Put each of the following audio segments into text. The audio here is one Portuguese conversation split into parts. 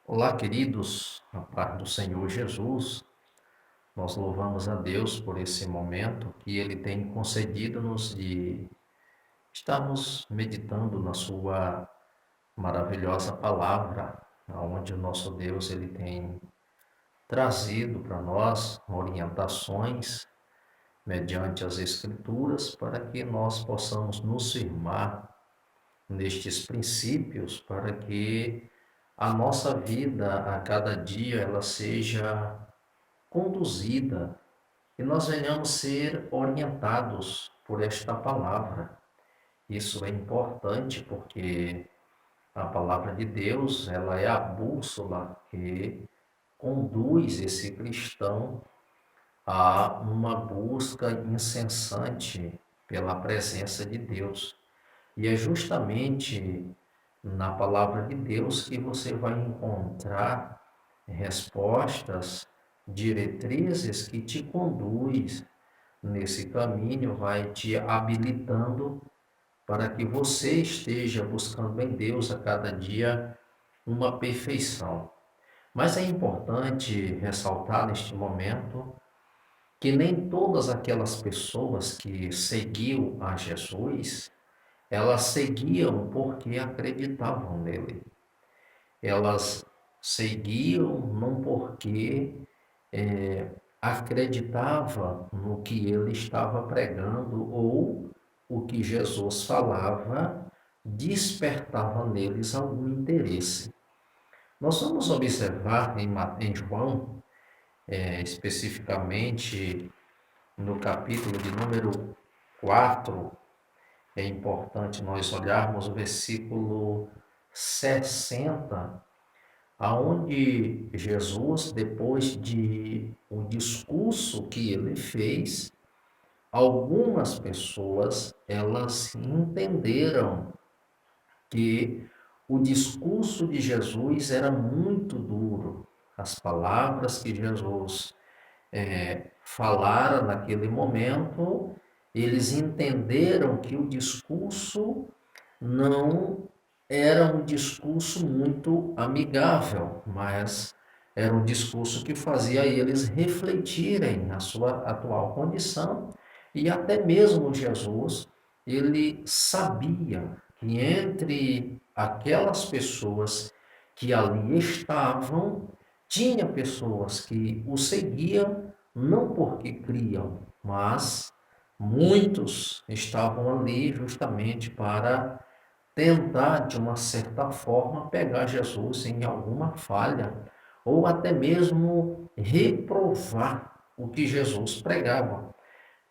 Olá, queridos, na paz do Senhor Jesus, nós louvamos a Deus por esse momento que Ele tem concedido-nos de estarmos meditando na Sua maravilhosa palavra, onde o nosso Deus Ele tem trazido para nós orientações mediante as Escrituras para que nós possamos nos firmar nestes princípios para que a nossa vida a cada dia ela seja conduzida e nós venhamos ser orientados por esta palavra. Isso é importante porque a palavra de Deus, ela é a bússola que conduz esse cristão a uma busca incessante pela presença de Deus. E é justamente na palavra de Deus que você vai encontrar respostas, diretrizes que te conduz nesse caminho, vai te habilitando para que você esteja buscando em Deus a cada dia uma perfeição. Mas é importante ressaltar neste momento que nem todas aquelas pessoas que seguiam a Jesus, elas seguiam porque acreditavam nele. Elas seguiam não porque acreditava no que ele estava pregando ou o que Jesus falava despertava neles algum interesse. Nós vamos observar em João, especificamente no capítulo de número 4, é importante nós olharmos o versículo 60, aonde Jesus, depois de o discurso que ele fez, algumas pessoas elas entenderam que o discurso de Jesus era muito duro. As palavras que Jesus falara naquele momento, eles entenderam que o discurso não era um discurso muito amigável, mas era um discurso que fazia eles refletirem na sua atual condição e até mesmo Jesus, ele sabia que entre aquelas pessoas que ali estavam, tinha pessoas que o seguiam não porque criam, mas muitos estavam ali justamente para tentar, de uma certa forma, pegar Jesus em alguma falha, ou até mesmo reprovar o que Jesus pregava.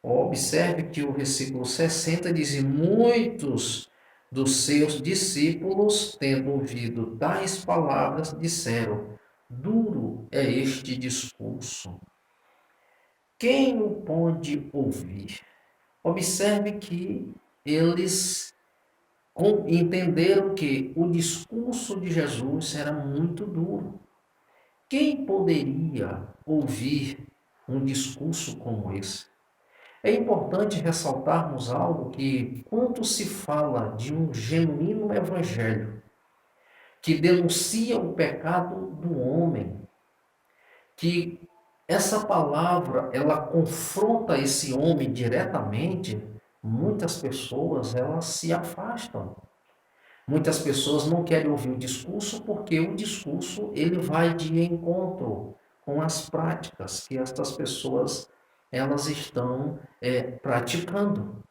Observe que o versículo 60 diz: "E muitos dos seus discípulos, tendo ouvido tais palavras, disseram: Duro é este discurso. Quem o pode ouvir?" Observe que eles entenderam que o discurso de Jesus era muito duro. Quem poderia ouvir um discurso como esse? É importante ressaltarmos algo que, quando se fala de um genuíno evangelho que denuncia o pecado do homem, que essa palavra ela confronta esse homem diretamente, muitas pessoas elas se afastam. Muitas pessoas não querem ouvir o discurso porque o discurso ele vai de encontro com as práticas que estas pessoas elas estão praticando.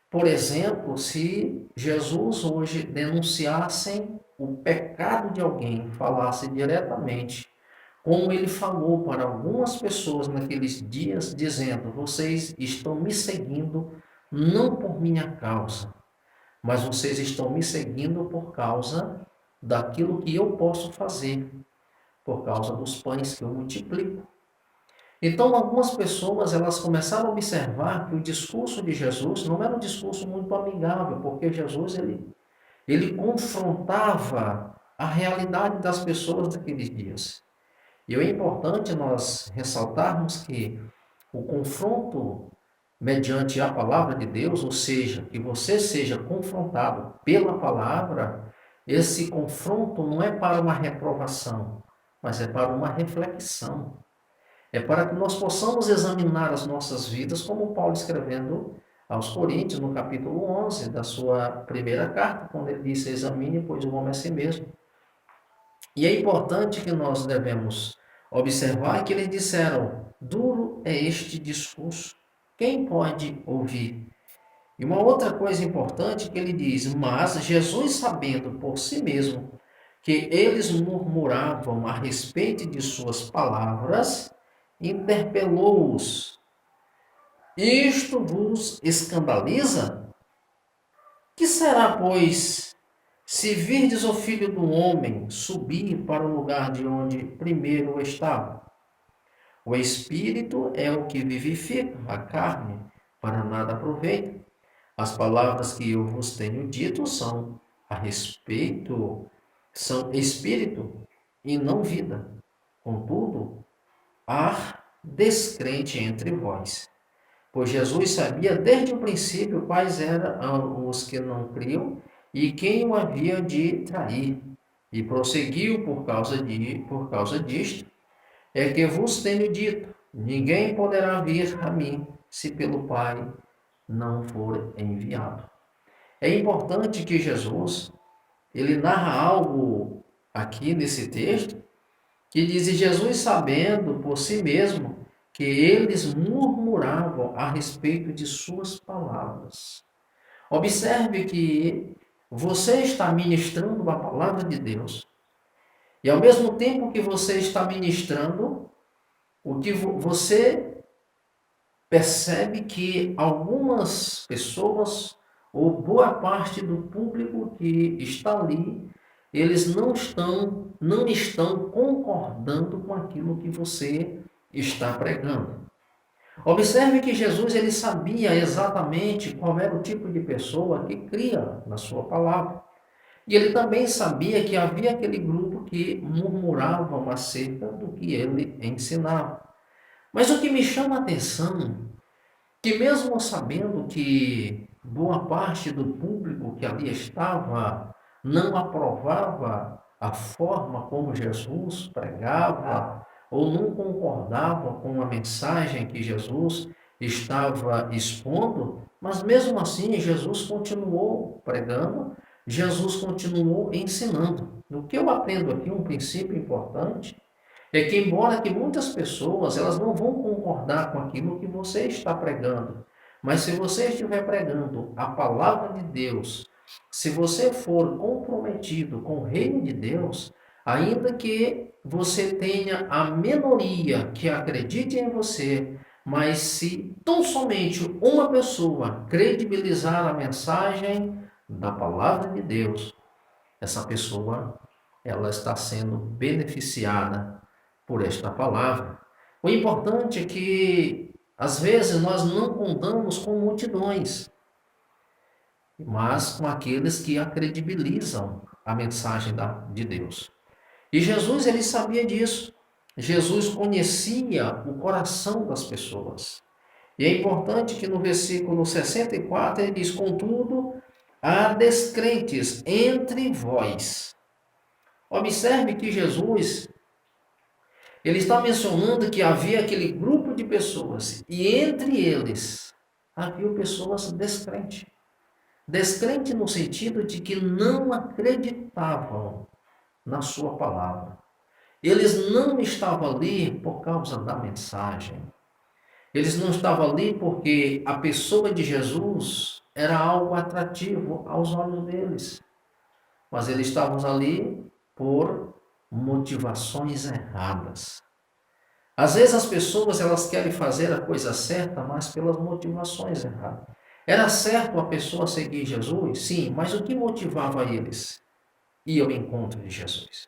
Por exemplo, se Jesus hoje denunciasse o pecado de alguém, falasse diretamente, como ele falou para algumas pessoas naqueles dias, dizendo: vocês estão me seguindo não por minha causa, mas vocês estão me seguindo por causa daquilo que eu posso fazer, por causa dos pães que eu multiplico. Então, algumas pessoas elas começaram a observar que o discurso de Jesus não era um discurso muito amigável, porque Jesus ele confrontava a realidade das pessoas daqueles dias. E é importante nós ressaltarmos que o confronto mediante a palavra de Deus, ou seja, que você seja confrontado pela palavra, Esse confronto não é para uma reprovação, mas é para uma reflexão. É para que nós possamos examinar as nossas vidas, como Paulo escrevendo aos Coríntios, no capítulo 11 da sua primeira carta, quando ele disse: examine, pois o homem é a si mesmo. E é importante que nós devemos observar que eles disseram: duro é este discurso, quem pode ouvir? E uma outra coisa importante que ele diz: mas Jesus, sabendo por si mesmo que eles murmuravam a respeito de suas palavras, interpelou-os: isto vos escandaliza? Que será, pois, se virdes o Filho do Homem subir para o lugar de onde primeiro estava? O Espírito é o que vivifica, a carne para nada aproveita. As palavras que eu vos tenho dito são a respeito, são espírito e não vida. Contudo, há descrente entre vós. Pois Jesus sabia desde o princípio quais eram os que não criam e quem o havia de trair. E prosseguiu por causa disto, é que vos tenho dito: ninguém poderá vir a mim se pelo Pai não for enviado. É importante que Jesus, ele narra algo aqui nesse texto, que diz: Jesus, sabendo por si mesmo que eles murmuravam a respeito de suas palavras. Observe que você está ministrando a palavra de Deus, e ao mesmo tempo que você está ministrando, o que você percebe que algumas pessoas, ou boa parte do público que está ali, eles não estão concordando com aquilo que você está pregando. Observe que Jesus ele sabia exatamente qual era o tipo de pessoa que cria na sua palavra. E ele também sabia que havia aquele grupo que murmuravam acerca do que ele ensinava. Mas o que me chama a atenção, que mesmo sabendo que boa parte do público que ali estava não aprovava a forma como Jesus pregava, ou não concordava com a mensagem que Jesus estava expondo, mas mesmo assim Jesus continuou pregando, Jesus continuou ensinando. O que eu aprendo aqui, um princípio importante, é que embora que muitas pessoas elas não vão concordar com aquilo que você está pregando, mas se você estiver pregando a palavra de Deus, se você for comprometido com o reino de Deus, ainda que você tenha a minoria que acredite em você, mas se tão somente uma pessoa credibilizar a mensagem da palavra de Deus, essa pessoa ela está sendo beneficiada por esta palavra. O importante é que, às vezes, nós não contamos com multidões, mas com aqueles que a credibilizam a mensagem de Deus. E Jesus, ele sabia disso. Jesus conhecia o coração das pessoas. E é importante que no versículo 64 ele diz: contudo, há descrentes entre vós. Observe que Jesus, ele está mencionando que havia aquele grupo de pessoas, e entre eles havia pessoas descrentes. Descrente no sentido de que não acreditavam na sua palavra. Eles não estavam ali por causa da mensagem. Eles não estavam ali porque a pessoa de Jesus era algo atrativo aos olhos deles. Mas eles estavam ali por motivações erradas. Às vezes as pessoas elas querem fazer a coisa certa, mas pelas motivações erradas. Era certo a pessoa seguir Jesus? Sim, mas o que motivava eles? Ir ao encontro de Jesus.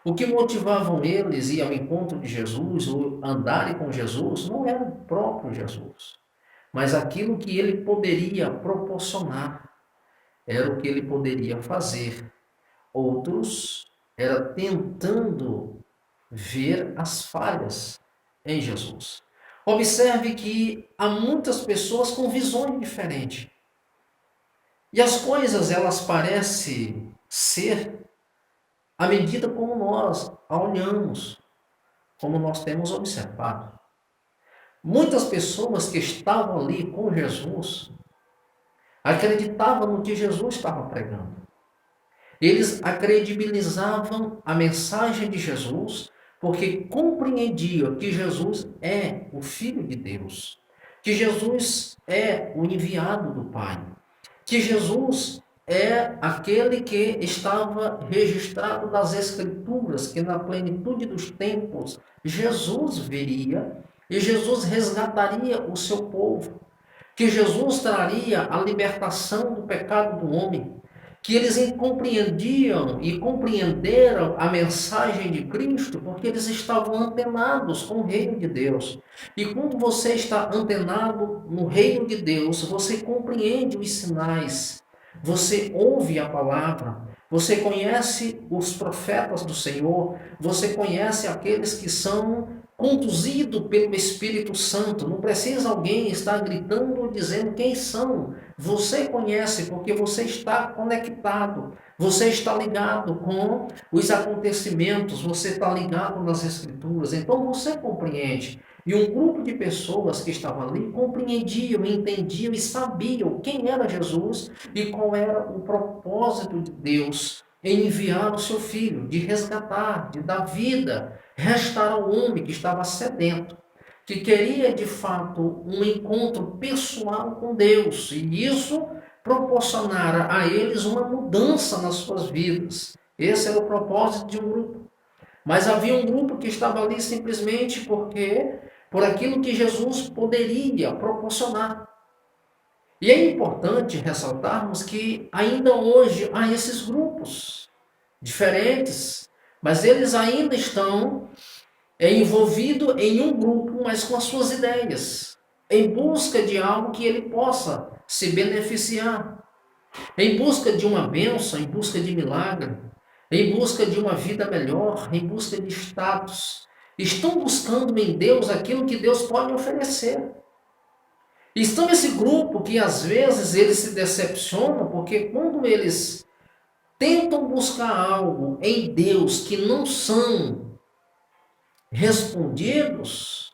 O que motivavam eles ir ao encontro de Jesus ou andarem com Jesus não era o próprio Jesus, mas aquilo que ele poderia proporcionar, era o que ele poderia fazer. Outros era tentando ver as falhas em Jesus. Observe que há muitas pessoas com visões diferentes. E as coisas elas parecem ser à medida como nós a olhamos, como nós temos observado. Muitas pessoas que estavam ali com Jesus acreditavam no que Jesus estava pregando. Eles acredibilizavam a mensagem de Jesus porque compreendiam que Jesus é o Filho de Deus, que Jesus é o enviado do Pai, que Jesus é aquele que estava registrado nas Escrituras, que na plenitude dos tempos Jesus viria e Jesus resgataria o seu povo, que Jesus traria a libertação do pecado do homem, que eles compreendiam e compreenderam a mensagem de Cristo porque eles estavam antenados com o reino de Deus. E quando você está antenado no reino de Deus, você compreende os sinais, você ouve a palavra, você conhece os profetas do Senhor, você conhece aqueles que são conduzidos pelo Espírito Santo. Não precisa alguém estar gritando ou dizendo quem são. Você conhece porque você está conectado, você está ligado com os acontecimentos, você está ligado nas Escrituras, então você compreende. E um grupo de pessoas que estavam ali compreendiam, entendiam e sabiam quem era Jesus e qual era o propósito de Deus em enviar o seu filho, de resgatar, de dar vida, restar ao homem que estava sedento, que queria de fato um encontro pessoal com Deus, e isso proporcionara a eles uma mudança nas suas vidas. Esse era o propósito de um grupo. Mas havia um grupo que estava ali simplesmente por aquilo que Jesus poderia proporcionar. E é importante ressaltarmos que ainda hoje há esses grupos diferentes, mas eles ainda estão envolvidos em um grupo, mas com as suas ideias, em busca de algo que ele possa se beneficiar, em busca de uma bênção, em busca de milagre, em busca de uma vida melhor, em busca de status. Estão buscando em Deus aquilo que Deus pode oferecer. Estão nesse grupo que às vezes eles se decepcionam, porque quando eles tentam buscar algo em Deus que não são respondidos,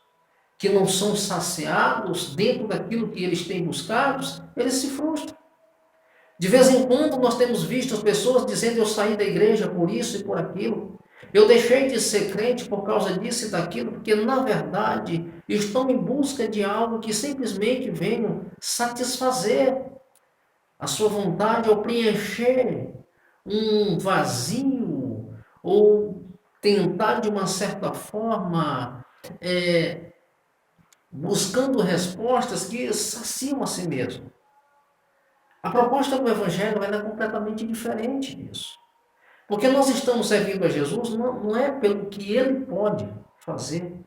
que não são saciados dentro daquilo que eles têm buscado, eles se frustram. De vez em quando nós temos visto as pessoas dizendo: eu saí da igreja por isso e por aquilo, eu deixei de ser crente por causa disso e daquilo, porque na verdade estão em busca de algo que simplesmente venha satisfazer a sua vontade ou preencher um vazio, ou tentar de uma certa forma buscando respostas que saciam a si mesmo. A proposta do Evangelho é completamente diferente disso. Porque nós estamos servindo a Jesus não é pelo que Ele pode fazer,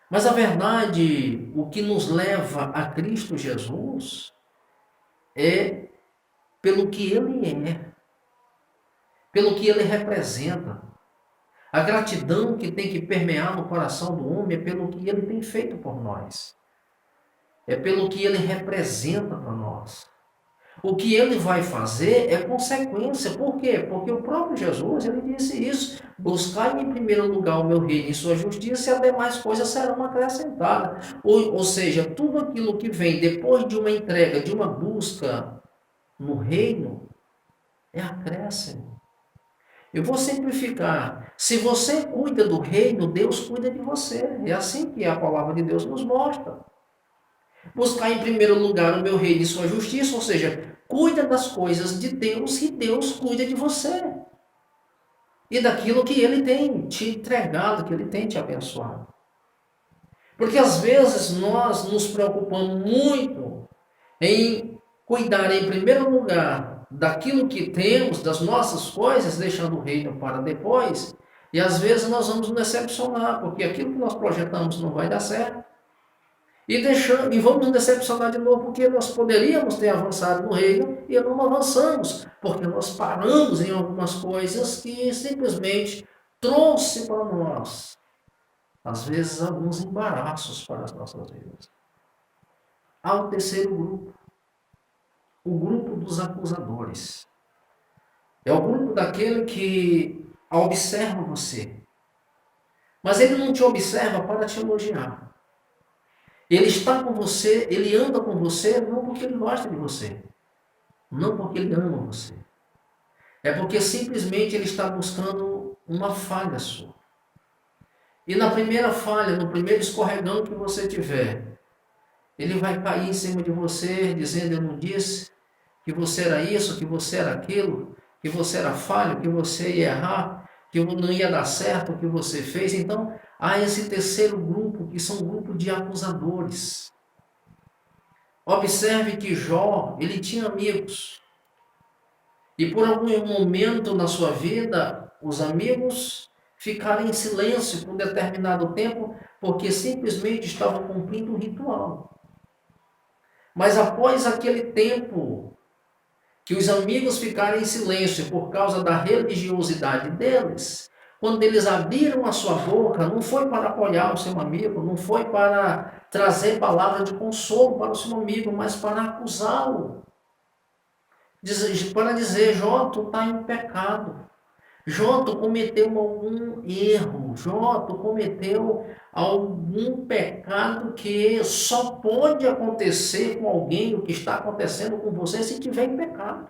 mas a verdade, o que nos leva a Cristo Jesus é pelo que Ele é, pelo que Ele representa. A gratidão que tem que permear no coração do homem é pelo que Ele tem feito por nós, é pelo que Ele representa para nós. O que ele vai fazer é consequência. Por quê? Porque o próprio Jesus, ele disse isso: buscar em primeiro lugar o meu reino e sua justiça, e as demais coisas serão acrescentadas. Ou seja, tudo aquilo que vem depois de uma entrega, de uma busca no reino, é acréscimo. Eu vou simplificar. Se você cuida do reino, Deus cuida de você. É assim que a palavra de Deus nos mostra. Buscar em primeiro lugar o meu reino e sua justiça, ou seja, cuida das coisas de Deus e Deus cuida de você. E daquilo que Ele tem te entregado, que Ele tem te abençoado. Porque às vezes nós nos preocupamos muito em cuidar em primeiro lugar daquilo que temos, das nossas coisas, deixando o reino para depois. E às vezes nós vamos nos decepcionar, porque aquilo que nós projetamos não vai dar certo. E vamos nos decepcionar de novo, porque nós poderíamos ter avançado no reino e não avançamos, porque nós paramos em algumas coisas que simplesmente trouxe para nós, às vezes, alguns embaraços para as nossas vidas. Há o terceiro grupo, o grupo dos acusadores. É o grupo daquele que observa você. Mas ele não te observa para te elogiar. Ele está com você, ele anda com você não porque ele gosta de você, não porque ele ama você. É porque simplesmente ele está buscando uma falha sua. E na primeira falha, no primeiro escorregão que você tiver, ele vai cair em cima de você, dizendo: eu não disse que você era isso, que você era aquilo, que você era falho, que você ia errar, que não ia dar certo o que você fez. Então, há esse terceiro grupo, que são um grupo de acusadores. Observe que Jó, ele tinha amigos. E por algum momento na sua vida, os amigos ficaram em silêncio por um determinado tempo, porque simplesmente estavam cumprindo um ritual. Mas após aquele tempo que os amigos ficaram em silêncio por causa da religiosidade deles, quando eles abriram a sua boca, não foi para apoiar o seu amigo, não foi para trazer palavra de consolo para o seu amigo, mas para acusá-lo. Para dizer: Jó, tu está em pecado. Jó, tu cometeu algum erro. Jó, tu cometeu algum pecado que só pode acontecer com alguém, o que está acontecendo com você, se tiver em pecado.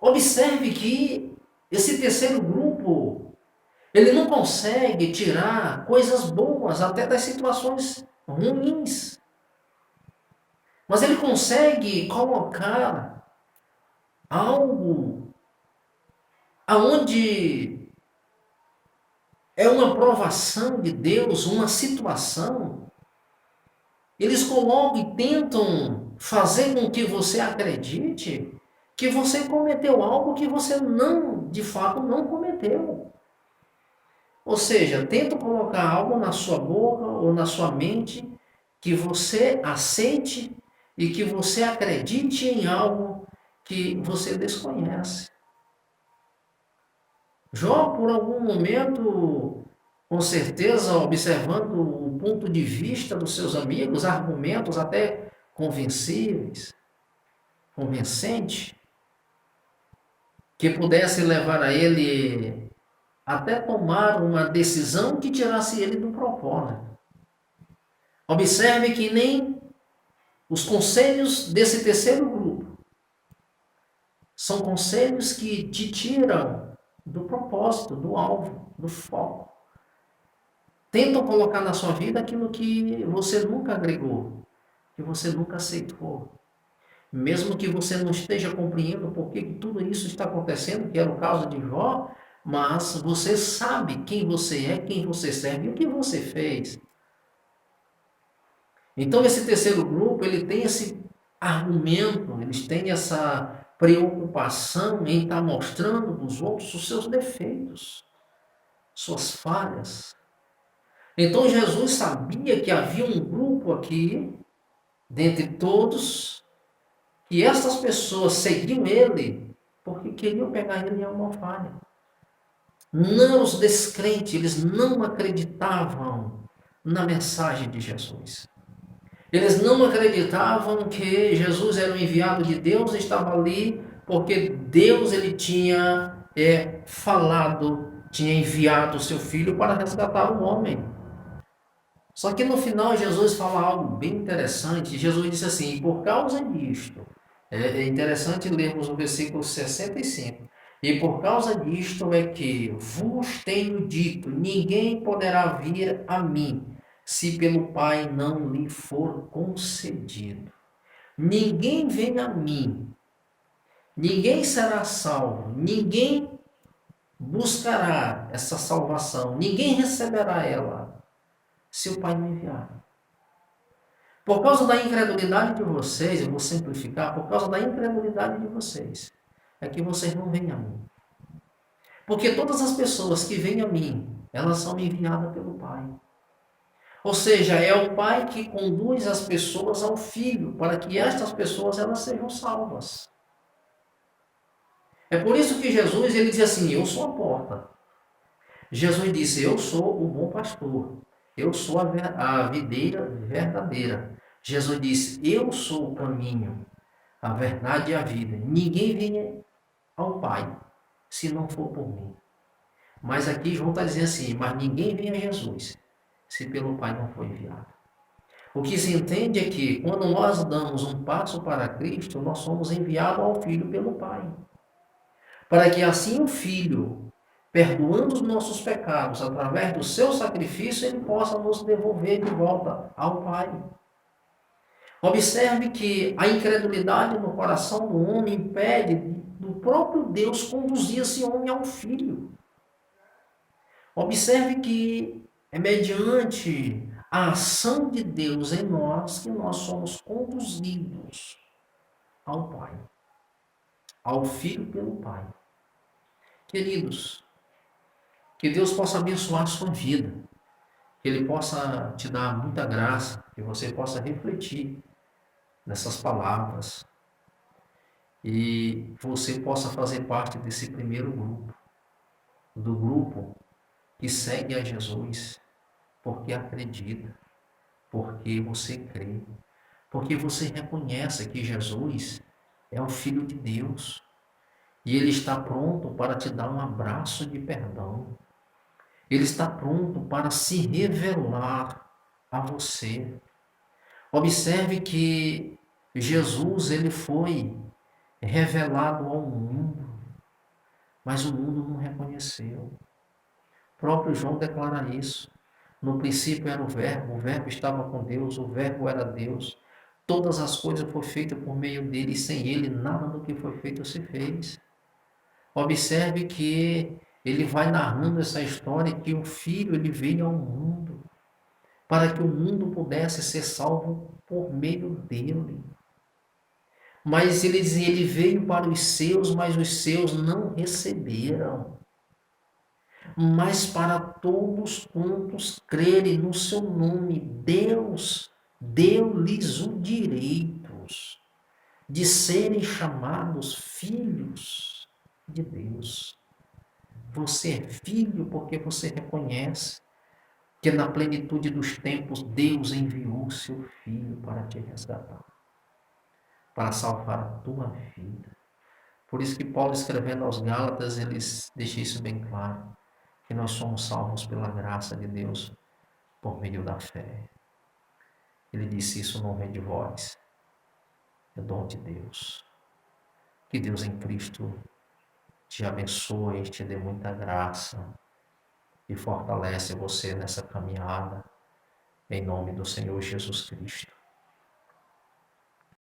Observe que esse terceiro grupo, ele não consegue tirar coisas boas até das situações ruins. Mas ele consegue colocar algo aonde é uma provação de Deus, uma situação. Eles colocam e tentam fazer com que você acredite que você cometeu algo que você não, de fato, não cometeu. Ou seja, tentam colocar algo na sua boca ou na sua mente que você aceite e que você acredite em algo que você desconhece. Jó, por algum momento, com certeza, observando o ponto de vista dos seus amigos, argumentos até convencíveis, convincentes, que pudesse levar a ele até tomar uma decisão que tirasse ele do propósito. Observe que nem os conselhos desse terceiro grupo são conselhos que te tiram do propósito, do alvo, do foco. Tentam colocar na sua vida aquilo que você nunca agregou, que você nunca aceitou. Mesmo que você não esteja compreendendo por que tudo isso está acontecendo, que era o caso de Jó, mas você sabe quem você é, quem você serve e o que você fez. Então esse terceiro grupo, ele tem esse argumento, eles têm essa preocupação em estar mostrando para os outros os seus defeitos, suas falhas. Então Jesus sabia que havia um grupo aqui, dentre todos, que essas pessoas seguiam ele porque queriam pegar ele em alguma falha. Não os descrentes, eles não acreditavam na mensagem de Jesus. Eles não acreditavam que Jesus era o enviado de Deus e estava ali porque Deus ele tinha falado, tinha enviado o seu filho para resgatar o homem. Só que no final Jesus fala algo bem interessante. Jesus disse assim: por causa disto, é interessante lermos o versículo 65. E por causa disto é que vos tenho dito: ninguém poderá vir a mim, se pelo Pai não lhe for concedido. Ninguém vem a mim, ninguém será salvo, ninguém buscará essa salvação, ninguém receberá ela, se o Pai não enviar. Por causa da incredulidade de vocês, eu vou simplificar, por causa da incredulidade de vocês, é que vocês não vêm a mim. Porque todas as pessoas que vêm a mim, elas são enviadas pelo Pai. Ou seja, é o Pai que conduz as pessoas ao Filho, para que estas pessoas elas sejam salvas. É por isso que Jesus ele diz assim: eu sou a porta. Jesus disse: eu sou o bom pastor. Eu sou a videira verdadeira. Jesus disse: eu sou o caminho, a verdade e a vida. Ninguém vem ao Pai, se não for por mim. Mas aqui João está dizendo assim, mas ninguém vem a Jesus, se pelo Pai não for enviado. O que se entende é que quando nós damos um passo para Cristo, nós somos enviados ao Filho pelo Pai. Para que assim o Filho, perdoando os nossos pecados através do seu sacrifício, ele possa nos devolver de volta ao Pai. Observe que a incredulidade no coração do homem impede do próprio Deus conduzir esse homem ao Filho. Observe que é mediante a ação de Deus em nós que nós somos conduzidos ao Pai, ao Filho pelo Pai. Queridos, que Deus possa abençoar a sua vida, que Ele possa te dar muita graça, que você possa refletir nessas palavras e você possa fazer parte desse primeiro grupo, do grupo que segue a Jesus porque acredita, porque você crê, porque você reconhece que Jesus é o Filho de Deus e Ele está pronto para te dar um abraço de perdão. Ele está pronto para se revelar a você. Observe que Jesus ele foi revelado ao mundo, mas o mundo não reconheceu. O próprio João declara isso. No princípio era o Verbo estava com Deus, o Verbo era Deus. Todas as coisas foram feitas por meio dele, e sem ele nada do que foi feito se fez. Observe que ele vai narrando essa história que o Filho ele veio ao mundo para que o mundo pudesse ser salvo por meio dele. Mas ele dizia, ele veio para os seus, mas os seus não receberam. Mas para todos quantos crerem no seu nome, Deus deu-lhes o direito de serem chamados filhos de Deus. Você é filho porque você reconhece que na plenitude dos tempos Deus enviou o seu Filho para te resgatar, para salvar a tua vida. Por isso que Paulo, escrevendo aos Gálatas, ele deixa isso bem claro, que nós somos salvos pela graça de Deus por meio da fé. Ele disse, isso não vem de vós, é dom de Deus. Que Deus em Cristo te abençoe, te dê muita graça e fortalece você nessa caminhada, em nome do Senhor Jesus Cristo.